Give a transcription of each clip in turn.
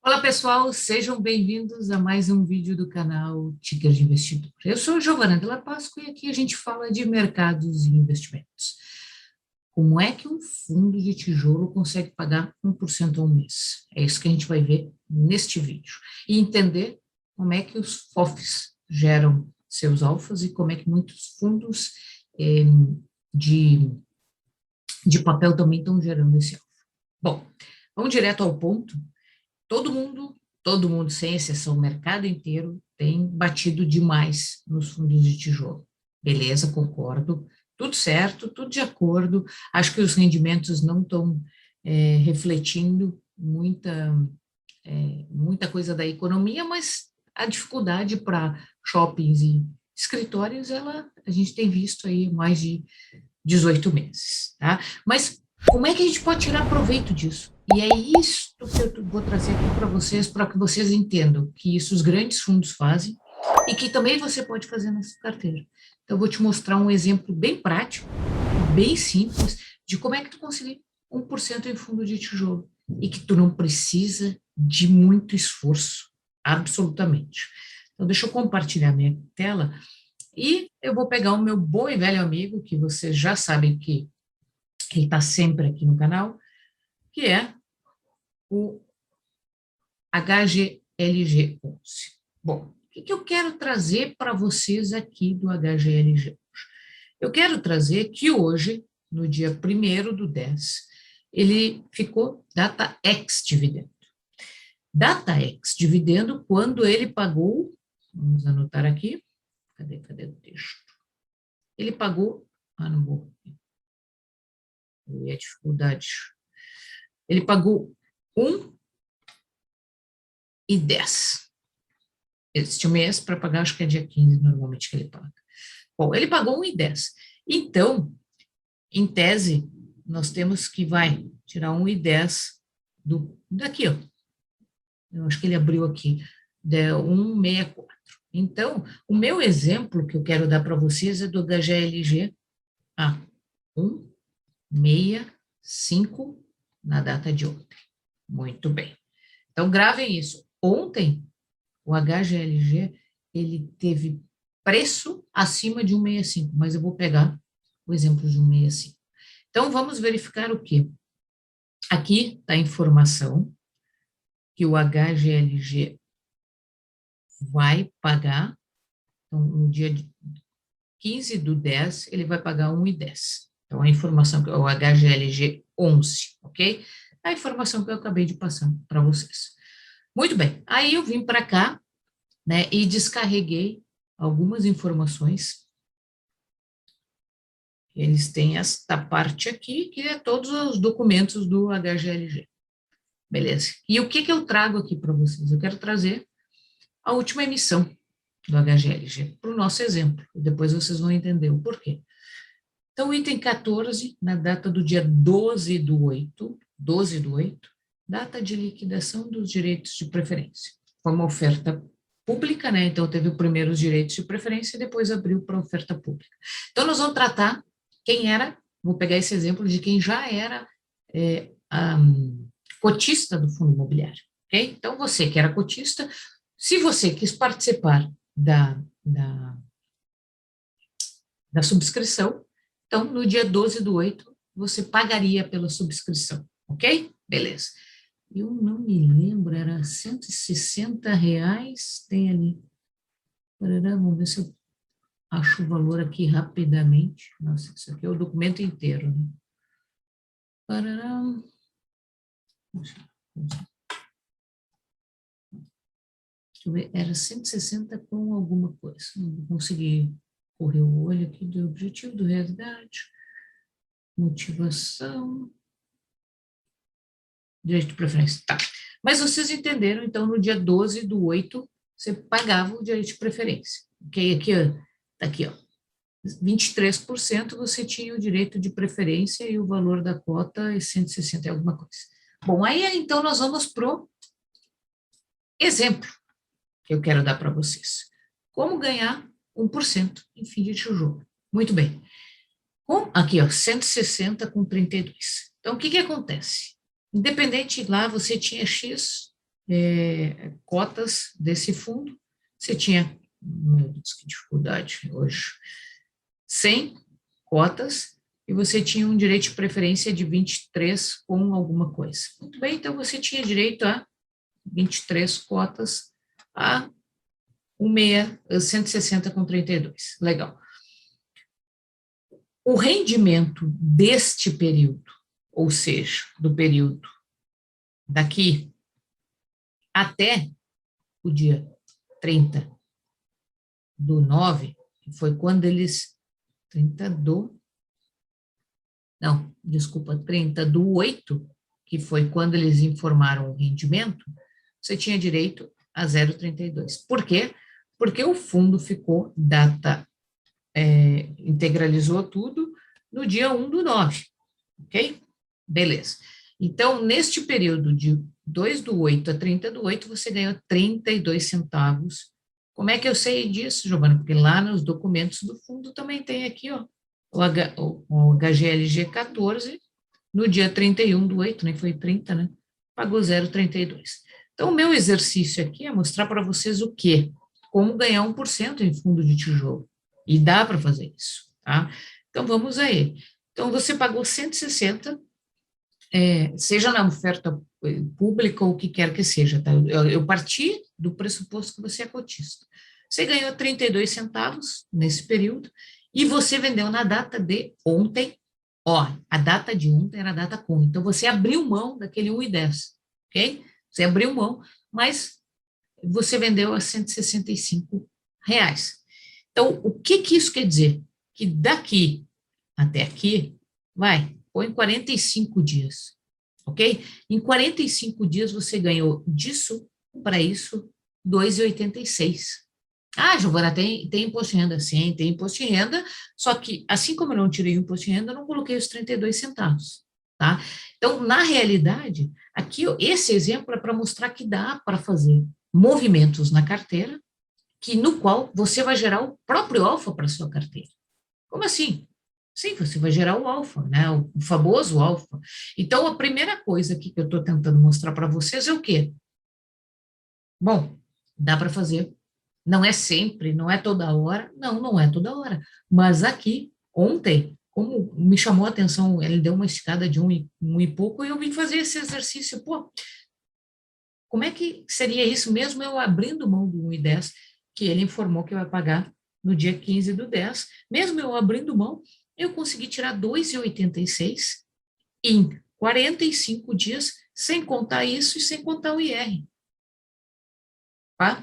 Olá pessoal, sejam bem-vindos a mais um vídeo do canal Ticker de Investidor. Eu sou Giovana Della Pasqua e aqui a gente fala de mercados e investimentos. Como é que um fundo de tijolo consegue pagar 1% ao mês? É isso que a gente vai ver neste vídeo. E entender como é que os FOFs geram seus alfas e como é que muitos fundos de, de papel também estão gerando esse alfa. Bom, vamos direto ao ponto. Todo mundo, sem exceção, o mercado inteiro tem batido demais nos fundos de tijolo. Beleza, concordo. Tudo certo, tudo de acordo. Acho que os rendimentos não estão refletindo muita coisa da economia, mas a dificuldade para shoppings e escritórios, a gente tem visto aí mais de 18 meses, tá? Mas como é que a gente pode tirar proveito disso? E é isso que eu vou trazer aqui para que vocês entendam que isso os grandes fundos fazem e que também você pode fazer na sua carteira. Então, eu vou te mostrar um exemplo bem prático, bem simples, de como é que tu conseguir 1% em fundo de tijolo e que tu não precisa de muito esforço, absolutamente. Então, deixa eu compartilhar minha tela e eu vou pegar o meu bom e velho amigo, que vocês já sabem que ele está sempre aqui no canal, que é o HGLG11. Bom, o que eu quero trazer para vocês aqui do HGLG? Eu quero trazer que hoje, no dia 1º do 10, ele ficou data ex-dividendo. Data ex-dividendo quando ele pagou, vamos anotar aqui, cadê o texto? Ele pagou, não vou, a dificuldade. Ele pagou 1,10. Existe um mês para pagar, acho que é dia 15, normalmente, que ele paga. Bom, ele pagou 1,10. Então, em tese, nós temos que vai tirar 1,10 daqui, ó. Eu acho que ele abriu aqui, de 1,64. Então, o meu exemplo que eu quero dar para vocês é do HGLG a 1,65 na data de ontem. Muito bem. Então, gravem isso. Ontem, o HGLG, ele teve preço acima de 1,65, mas eu vou pegar o exemplo de 1,65. Então, vamos verificar o quê? Aqui está a informação que o HGLG vai pagar, então, no dia 15/10, ele vai pagar 1,10. Então, a informação que é o HGLG 11, ok? A informação que eu acabei de passar para vocês. Muito bem, aí eu vim para cá, né, e descarreguei algumas informações. Eles têm esta parte aqui, que é todos os documentos do HGLG. Beleza. E o que eu trago aqui para vocês? Eu quero trazer a última emissão do HGLG, para o nosso exemplo. Depois vocês vão entender o porquê. Então, item 14, na data do dia 12/8, data de liquidação dos direitos de preferência. Foi uma oferta pública, né? Então, teve primeiro os direitos de preferência e depois abriu para oferta pública. Então, nós vamos tratar quem era, vou pegar esse exemplo de quem já era cotista do fundo imobiliário, ok? Então, você que era cotista, se você quis participar da subscrição, então, no dia 12/8, você pagaria pela subscrição, ok? Beleza. Eu não me lembro, era R$ 160, tem ali. Vamos ver se eu acho o valor aqui rapidamente. Nossa, isso aqui é o documento inteiro, né? Deixa eu ver, era 160 com alguma coisa. Não consegui correr o olho aqui do objetivo, do realidade, motivação, direito de preferência. Tá. Mas vocês entenderam, então, no dia 12/8, você pagava o direito de preferência. Ok? Aqui, ó, tá aqui, ó. 23% você tinha o direito de preferência e o valor da cota é 160 e alguma coisa. Bom, aí então nós vamos para o exemplo que eu quero dar para vocês. Como ganhar 1% em fim de tijolo. Muito bem. Aqui, ó, 160 com 32. Então, o que acontece? Independente lá, você tinha X cotas desse fundo. Você tinha, meu Deus, que dificuldade hoje, 100 cotas, e você tinha um direito de preferência de 23 com alguma coisa. Muito bem, então você tinha direito a 23 cotas a 160 com 32. Legal. O rendimento deste período, ou seja, do período daqui até o dia 30/9, que foi quando eles... 30/8, que foi quando eles informaram o rendimento, você tinha direito a 0,32. Por quê? Porque o fundo ficou integralizou tudo no dia 1/9, ok? Beleza. Então, neste período de 2/8 a 30/8, você ganhou 32 centavos. Como é que eu sei disso, Giovana? Porque lá nos documentos do fundo também tem aqui, ó, o HGLG 14, no dia 31/8, nem foi 30, né? Pagou 0,32. Então, o meu exercício aqui é mostrar para vocês o quê? Como ganhar 1% em fundo de tijolo. E dá para fazer isso, tá? Então, vamos aí. Então, você pagou 160, seja na oferta pública ou o que quer que seja, tá? Eu parti do pressuposto que você é cotista. Você ganhou 32 centavos nesse período e você vendeu na data de ontem. Ó, a data de ontem era a data com. Então, você abriu mão daquele 1,10, ok? Você abriu mão, mas você vendeu a R$ 165. Então, o que que isso quer dizer? Que daqui até aqui, põe 45 dias, ok? Em 45 dias você ganhou disso para isso 2,86. Ah, Giovana, tem imposto de renda? Sim, tem imposto de renda, só que assim como eu não tirei o imposto de renda, eu não coloquei os 32 centavos, tá? Então, na realidade, aqui esse exemplo é para mostrar que dá para fazer movimentos na carteira, no qual você vai gerar o próprio alfa para a sua carteira. Como assim? Sim, você vai gerar o alfa, né? O famoso alfa. Então, a primeira coisa aqui que eu estou tentando mostrar para vocês é o quê? Bom, dá para fazer. Não é sempre, não é toda hora. Não, não é toda hora. Mas aqui, ontem, como me chamou a atenção, ele deu uma escada de um e pouco, e eu vim fazer esse exercício. Pô, como é que seria isso mesmo eu abrindo mão do 1,10, que ele informou que vai pagar no dia 15/10, mesmo eu abrindo mão, eu consegui tirar 2,86 em 45 dias, sem contar isso e sem contar o IR, tá?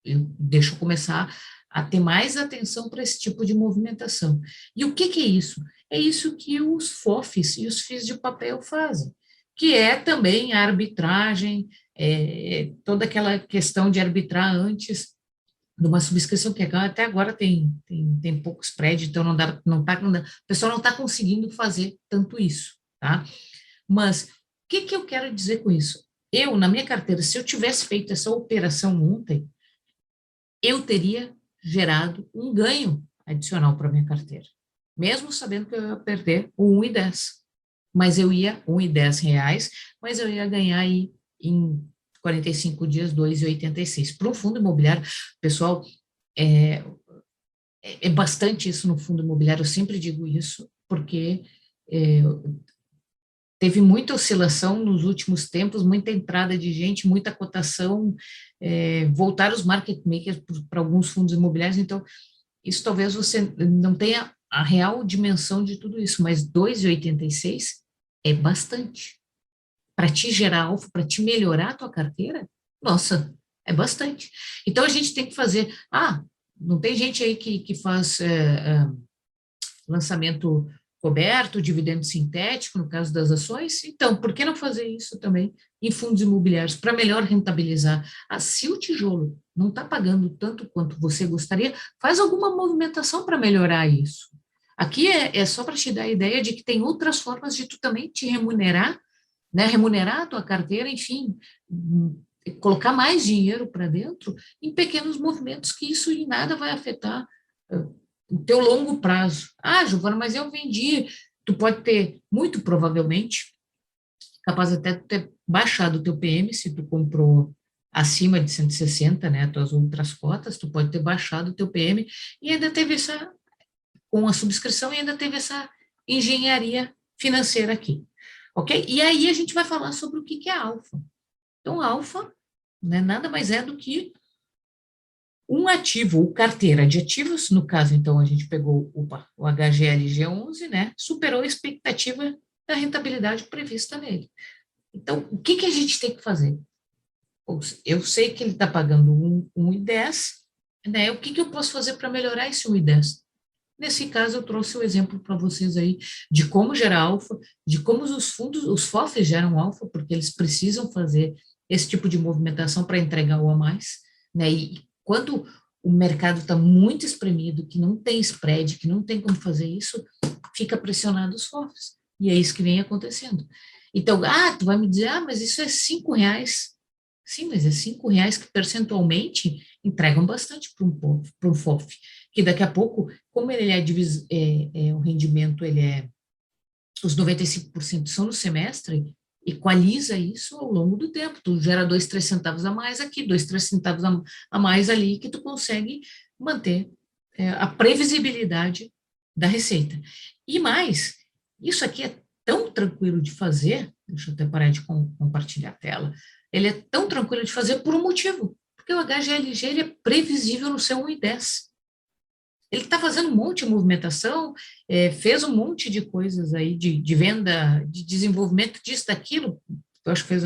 Deixa eu começar a ter mais atenção para esse tipo de movimentação. E o que que é isso? É isso que os FOFs e os FIIs de papel fazem, que é também a arbitragem, toda aquela questão de arbitrar antes de uma subscrição, que até agora tem pouco spread, então o pessoal não está conseguindo fazer tanto isso, tá? Mas o que que eu quero dizer com isso? Eu, na minha carteira, se eu tivesse feito essa operação ontem, eu teria gerado um ganho adicional para minha carteira, mesmo sabendo que eu ia perder o 1,10. Mas eu ia, R$ 1,10, mas eu ia ganhar aí em 45 dias 2,86. Para um fundo imobiliário, pessoal, é, é bastante isso no fundo imobiliário, eu sempre digo isso, porque é, teve muita oscilação nos últimos tempos, muita entrada de gente, muita cotação, voltar os market makers para alguns fundos imobiliários, então isso talvez você não tenha a real dimensão de tudo isso, mas 2,86 é bastante. Para te gerar alfa, para te melhorar a tua carteira, nossa, é bastante. Então a gente tem que fazer, não tem gente aí que faz lançamento coberto, dividendo sintético, no caso das ações, então, por que não fazer isso também em fundos imobiliários, para melhor rentabilizar? Se o tijolo não está pagando tanto quanto você gostaria, faz alguma movimentação para melhorar isso. Aqui é só para te dar a ideia de que tem outras formas de tu também te remunerar, né, remunerar a tua carteira, enfim, colocar mais dinheiro para dentro em pequenos movimentos, que isso em nada vai afetar o teu longo prazo. Giovana, mas eu vendi. Tu pode ter, muito provavelmente, capaz até de ter baixar do teu PM, se tu comprou acima de 160, né, tuas outras cotas, tu pode ter baixado o teu PM e ainda teve essa, com a subscrição, e ainda teve essa engenharia financeira aqui, ok? E aí a gente vai falar sobre o que é alfa. Então, alfa, né, nada mais é do que um ativo, ou carteira de ativos, no caso, então, a gente pegou o HGLG11, né, superou a expectativa da rentabilidade prevista nele. Então, o que a gente tem que fazer? Eu sei que ele está pagando 1,10, né, o que eu posso fazer para melhorar esse 1,10? Nesse caso, eu trouxe o exemplo para vocês aí de como gerar alfa, de como os fundos, os FOFs geram alfa, porque eles precisam fazer esse tipo de movimentação para entregar o a mais, né? E quando o mercado está muito espremido, que não tem spread, que não tem como fazer isso, fica pressionado os FOFs. E é isso que vem acontecendo. Então, tu vai me dizer, mas isso é R$ 5. Sim, mas é R$ 5 que percentualmente entregam bastante para um FOF, que daqui a pouco, como ele o rendimento, os 95% são no semestre, equaliza isso ao longo do tempo, tu gera 2, 3 centavos a mais aqui, 2, 3 centavos a mais ali, que tu consegue manter a previsibilidade da receita. E mais, isso aqui é tão tranquilo de fazer, deixa eu até parar de compartilhar a tela, ele é tão tranquilo de fazer por um motivo, porque o HGLG ele é previsível no seu 1,10. Ele está fazendo um monte de movimentação, fez um monte de coisas aí de venda, de desenvolvimento disso, daquilo. Eu acho que fez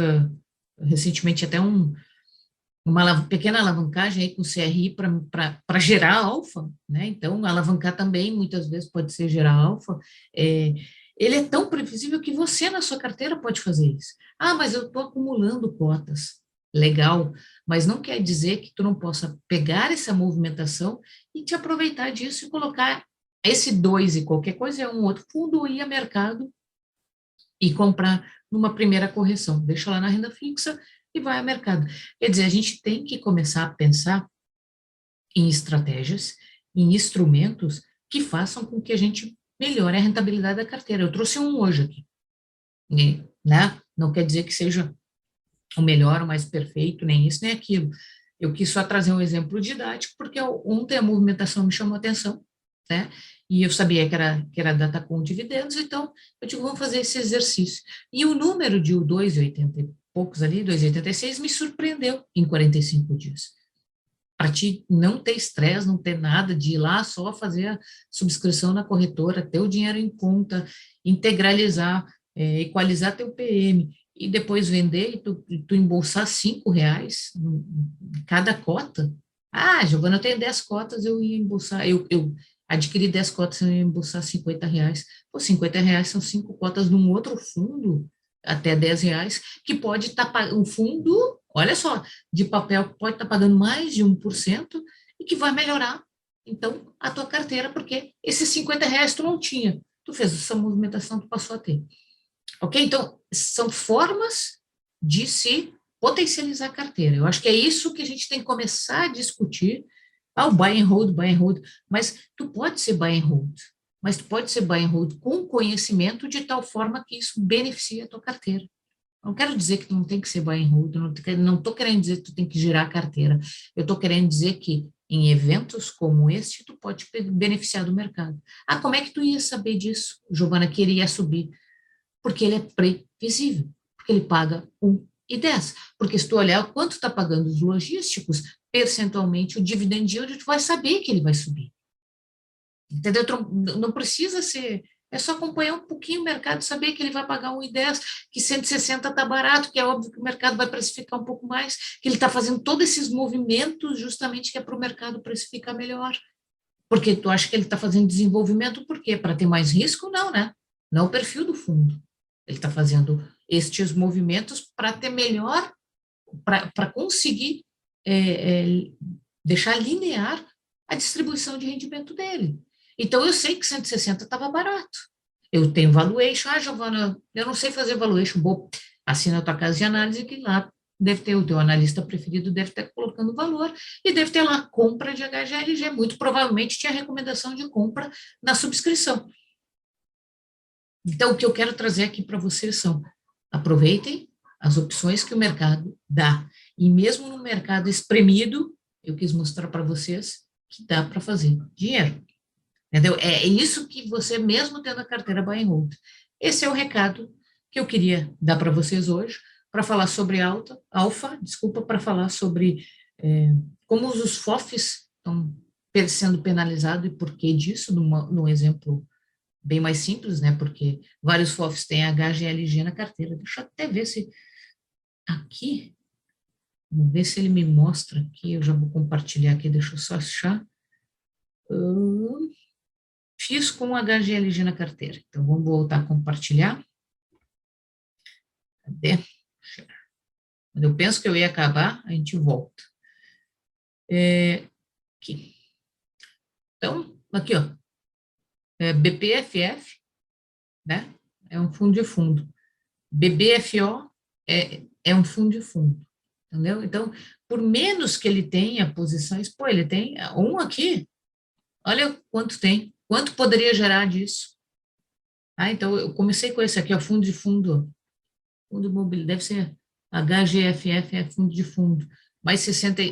recentemente até uma pequena alavancagem aí com o CRI para gerar alfa, né? Então, alavancar também muitas vezes pode ser gerar alfa. Ele é tão previsível que você na sua carteira pode fazer isso. Mas eu estou acumulando cotas. Legal, mas não quer dizer que tu não possa pegar essa movimentação e te aproveitar disso e colocar esse 2 e qualquer coisa é um outro fundo ou ir a mercado e comprar numa primeira correção. Deixa lá na renda fixa e vai ao mercado. Quer dizer, a gente tem que começar a pensar em estratégias, em instrumentos que façam com que a gente melhore a rentabilidade da carteira. Eu trouxe um hoje aqui, né? Não quer dizer que seja o melhor, o mais perfeito, nem isso, nem aquilo. Eu quis só trazer um exemplo didático, porque ontem a movimentação me chamou a atenção, né? E eu sabia que era data com dividendos, então eu digo, vamos fazer esse exercício. E o número de 2,80 e poucos ali, 2,86, me surpreendeu em 45 dias. Para ti não ter estresse, não ter nada de ir lá só fazer a subscrição na corretora, ter o dinheiro em conta, integralizar, equalizar teu PM, e depois vender e tu embolsar R$ 5 em cada cota. Giovana, eu tenho 10 cotas, eu ia embolsar, eu adquiri 10 cotas, eu ia embolsar R$ 50. Pô, R$ 50 são 5 cotas de um outro fundo, até R$ 10, que pode estar, um fundo, olha só, de papel que pode estar pagando mais de 1% e que vai melhorar, então, a tua carteira, porque esses R$ 50 tu não tinha, tu fez essa movimentação, tu passou a ter. Ok? Então, são formas de se potencializar a carteira. Eu acho que é isso que a gente tem que começar a discutir. O buy and hold, mas tu pode ser buy and hold, mas tu pode ser buy and hold com conhecimento de tal forma que isso beneficie a tua carteira. Não quero dizer que tu não tem que ser buy and hold, não estou querendo dizer que tu tem que girar a carteira. Eu estou querendo dizer que em eventos como este, tu pode beneficiar do mercado. Como é que tu ia saber disso, Giovana, que ele ia subir? Porque ele é previsível, porque ele paga 1,10. Porque se tu olhar quanto está pagando os logísticos, percentualmente o dividend yield, tu vai saber que ele vai subir. Entendeu? Não precisa ser, é só acompanhar um pouquinho o mercado, saber que ele vai pagar 1,10, que 160 está barato, que é óbvio que o mercado vai precificar um pouco mais, que ele está fazendo todos esses movimentos justamente que é para o mercado precificar melhor. Porque tu acha que ele está fazendo desenvolvimento, por quê? Para ter mais risco? Não, né? Não é o perfil do fundo. Ele está fazendo estes movimentos para ter melhor, para conseguir deixar linear a distribuição de rendimento dele. Então, eu sei que 160 estava barato. Eu tenho valuation. Giovana, eu não sei fazer valuation. Bom, assina a tua casa de análise que lá deve ter o teu analista preferido, deve estar colocando valor e deve ter lá compra de HGLG. Muito provavelmente tinha recomendação de compra na subscrição. Então, o que eu quero trazer aqui para vocês são, aproveitem, as opções que o mercado dá. E mesmo no mercado espremido, eu quis mostrar para vocês que dá para fazer dinheiro. Entendeu? É isso que você, mesmo tendo a carteira buy and hold. Esse é o recado que eu queria dar para vocês hoje, para falar sobre para falar sobre como os FOFs estão sendo penalizados e por que disso, num exemplo bem mais simples, né? Porque vários FOFs têm HGLG na carteira. Deixa eu até ver se aqui, vamos ver se ele me mostra aqui, eu já vou compartilhar aqui, deixa eu só achar. Fiz com HGLG na carteira. Então, vamos voltar a compartilhar. Cadê? Quando eu penso que eu ia acabar, a gente volta. Aqui. Então, aqui, ó. BPFF, né? É um fundo de fundo. BBFO é um fundo de fundo. Entendeu? Então, por menos que ele tenha posições, pô, ele tem um aqui. Olha quanto tem. Quanto poderia gerar disso? Então, eu comecei com esse aqui, ó, fundo de fundo. Fundo imobiliário, deve ser HGFF, é fundo de fundo. Mais 60,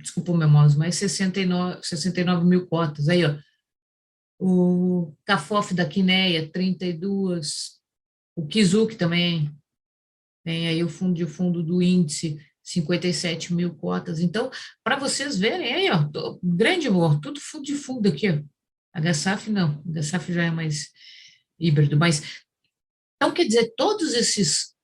desculpa o meu mouse, mais 69 mil cotas. Aí, ó. O CAFOF da Quineia, 32. O Kizuki também. Tem aí o fundo de fundo do índice, 57 mil cotas. Então, para vocês verem aí, ó, grande amor, tudo fundo de fundo aqui, ó. HSAF não, HSAF já é mais híbrido, mas, então, quer dizer, todos esses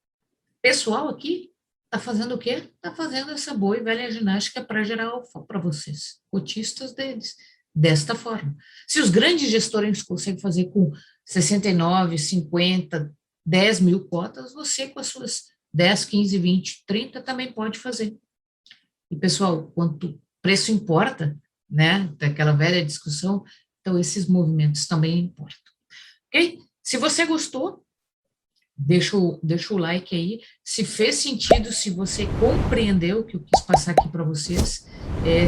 pessoal aqui está fazendo o quê? Está fazendo essa boa e velha ginástica para gerar alfa para vocês, cotistas deles, desta forma. Se os grandes gestores conseguem fazer com 69, 50, 10 mil cotas, você com as suas 10, 15, 20, 30 também pode fazer. E, pessoal, quanto preço importa, né? Daquela velha discussão, então esses movimentos também importam. Ok? Se você gostou, deixa o like aí. Se fez sentido, se você compreendeu o que eu quis passar aqui para vocês,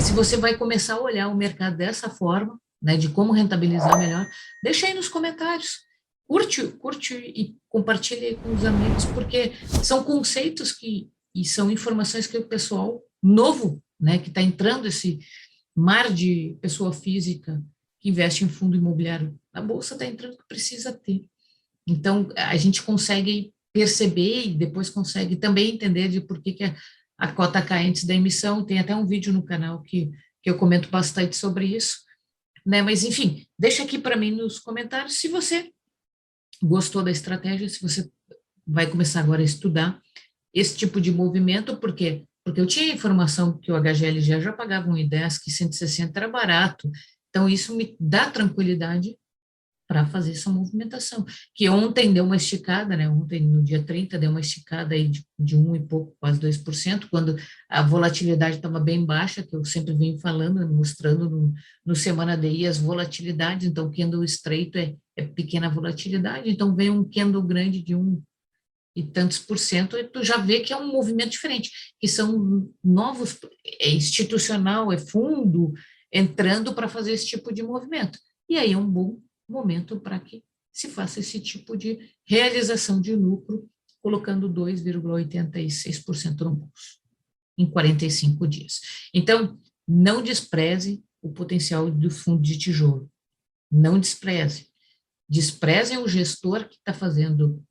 se você vai começar a olhar o mercado dessa forma, né, de como rentabilizar melhor, deixa aí nos comentários. Curte e compartilhe aí com os amigos, porque são conceitos e são informações que o pessoal novo, né, que está entrando esse mar de pessoa física que investe em fundo imobiliário na bolsa, está entrando, que precisa ter. Então, a gente consegue perceber e depois consegue também entender de por que a cota cai antes da emissão. Tem até um vídeo no canal que eu comento bastante sobre isso, né? Mas, enfim, deixa aqui para mim nos comentários se você gostou da estratégia, se você vai começar agora a estudar esse tipo de movimento, por quê? Porque eu tinha informação que o HGLG já pagava 1,10, que 160 era barato, então isso me dá tranquilidade para fazer essa movimentação, que ontem deu uma esticada, né, ontem no dia 30 deu uma esticada aí de 1 e pouco, quase 2%, quando a volatilidade estava bem baixa, que eu sempre venho falando, mostrando no Semana DI as volatilidades, então candle estreito é pequena volatilidade, então vem um candle grande de 1 e tantos por cento, e tu já vê que é um movimento diferente, que são novos, é institucional, é fundo, entrando para fazer esse tipo de movimento, e aí é um bom momento para que se faça esse tipo de realização de lucro, colocando 2,86% no bolso, em 45 dias. Então, não despreze o potencial do fundo de tijolo, não despreze. Desprezem o gestor que está fazendo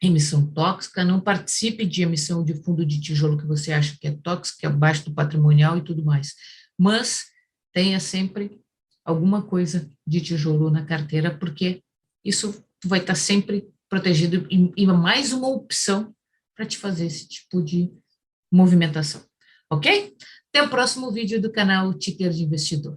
emissão tóxica, não participe de emissão de fundo de tijolo que você acha que é tóxico, que é abaixo do patrimonial e tudo mais, mas tenha sempre alguma coisa de tijolo na carteira, porque isso vai estar sempre protegido e mais uma opção para te fazer esse tipo de movimentação, ok? Até o próximo vídeo do canal Ticker de Investidor.